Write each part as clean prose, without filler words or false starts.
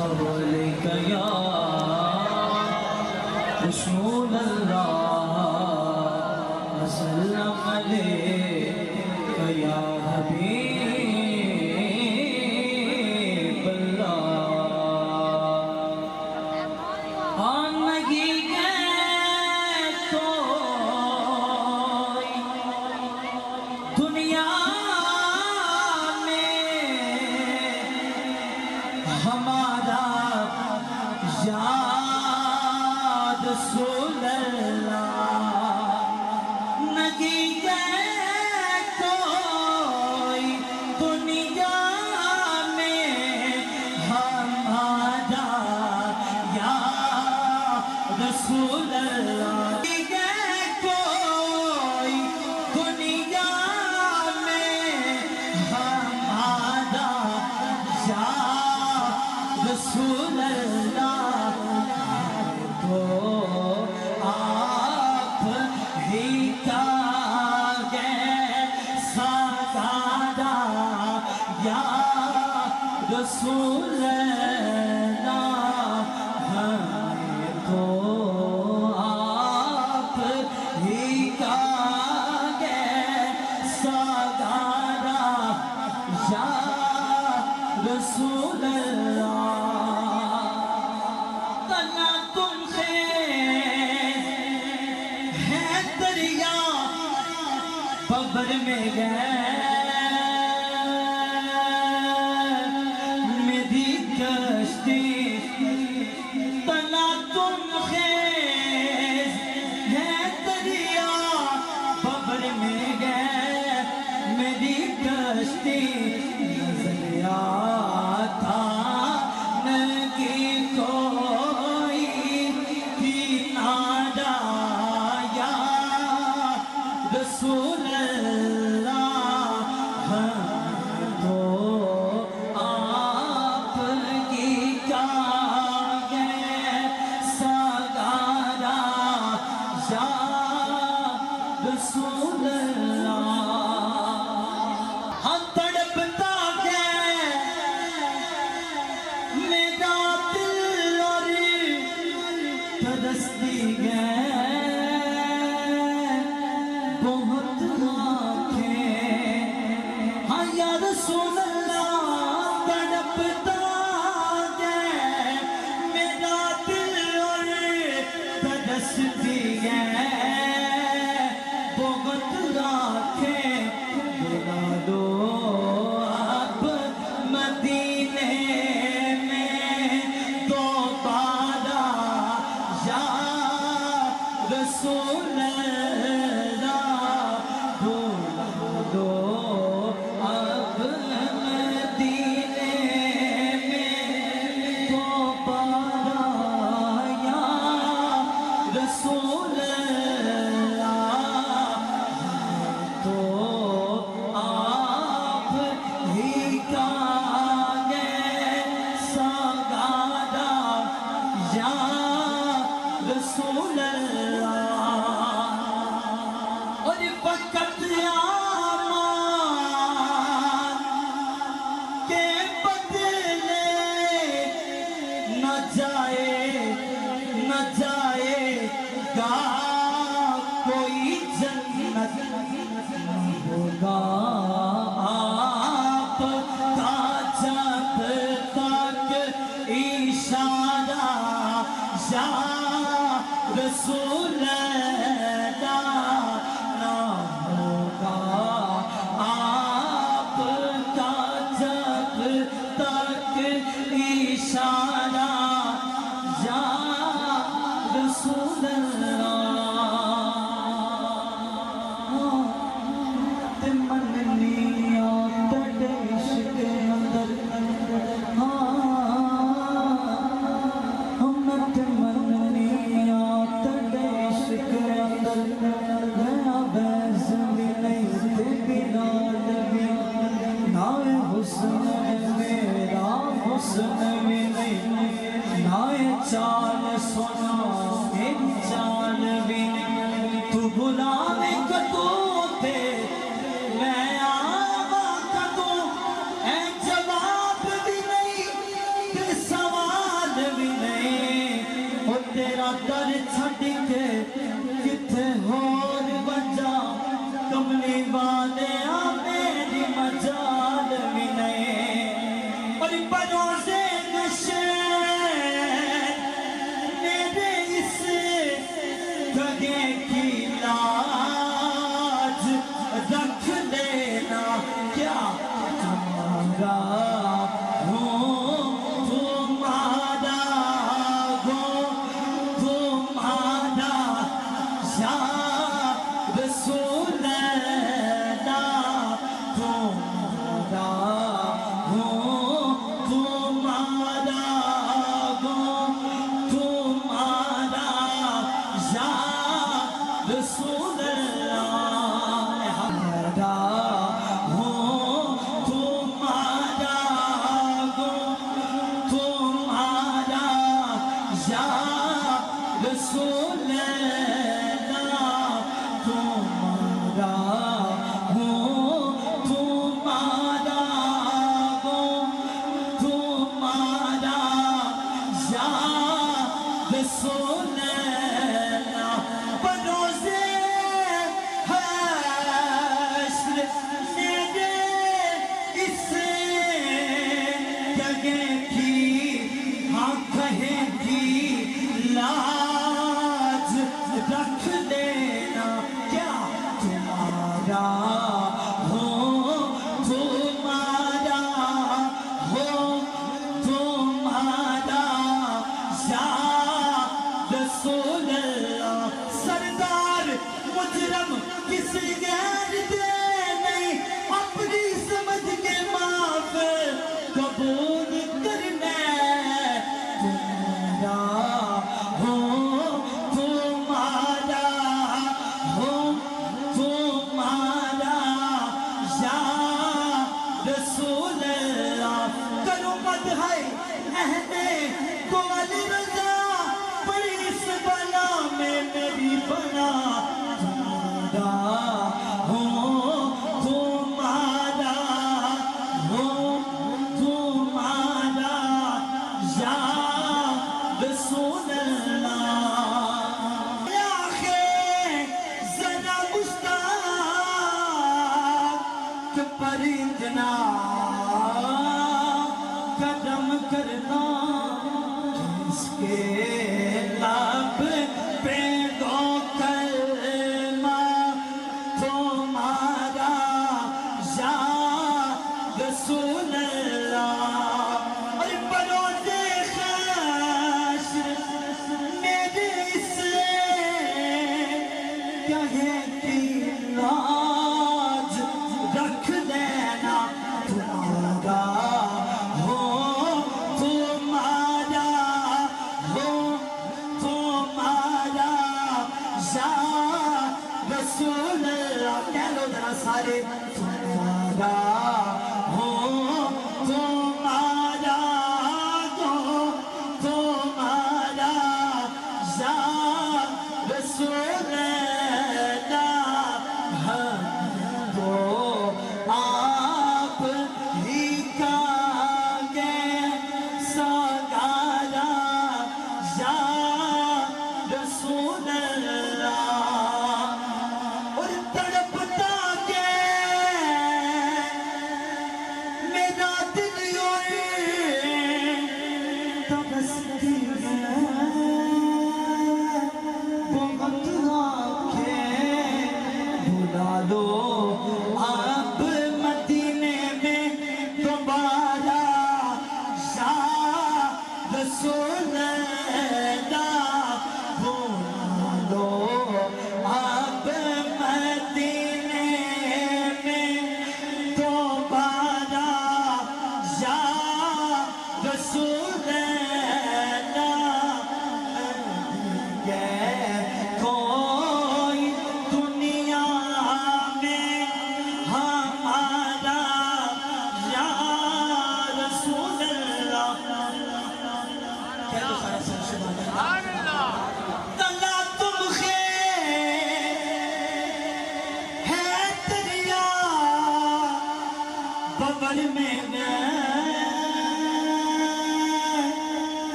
حولك يا رسول الله وسلم عليك يا حبيب الله آنگی تو دنیا میں ہمارا یا رسول اللہ نگی کوئی دنیا میں ہمارا یا رسول اللہ کوئی دنیا میں ہمارا یا رسول اللہ تو آپ ہی کا سادہ یا رسول اللہ ہمیں تو آپ ہی کا سادہ یا رسول اللہ تنا تم سے ہے دریا قبر میں گئے میری کشتی تنا تم خیز ہے دریا قبر میں گئے میری کشتی نظر آتا نگی کوئی کنارہ یا رسول اللہ ہم تو آپ کی سگارہ یا رسول اللہ ہم تڑپتا ہے میرا دل اور ترستی ہے بہت آنکھیں ہاں یا رسول اللہ تڑپتا ہے میرا دل اور ترستی ہے بہت آنکھیں بلا دو اب مدینے میں دوبارہ یا رسول اللہ بلا دو اب مدینے میں دوبارہ یا رسول اللہ تو آپ ہی کا سگارہ یا رسول اللہ اور وقت آمان کے بدلے نہ جائے گا کوئی جنت ہوگا آپ کا جب تک اشارہ یا رسول اللہ نہ ہوگا آپ کا جب تک اشارہ یا رسول اللہ چال سنا چال در چھڑ کے کتھے ہور وجہ کملی والے میری مجال بھی نہیں اور بروزے نشین میرے اس جگہ کی لاج رکھ لینا کیا تمہارا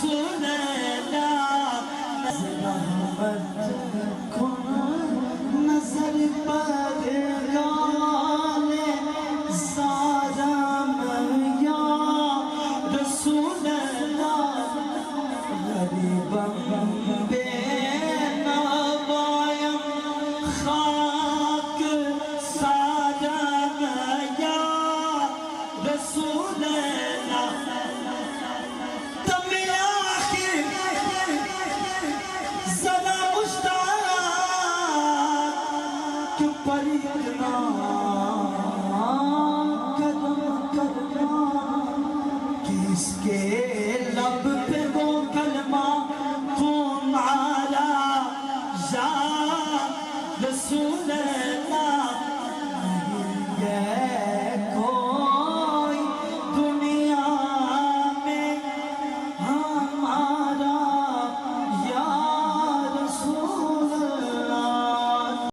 رسول اللہ رحمت کن نظر پر گانے سارا یا رسول اللہ غریبم بے نوائم خاک سارا یا رسول اللہ تمہیں آخر ذرا مشتاق کیوں پر اتنا قدم کرنا کس کے لب پہ وہ کلمہ خون عالی یا رسول اللہ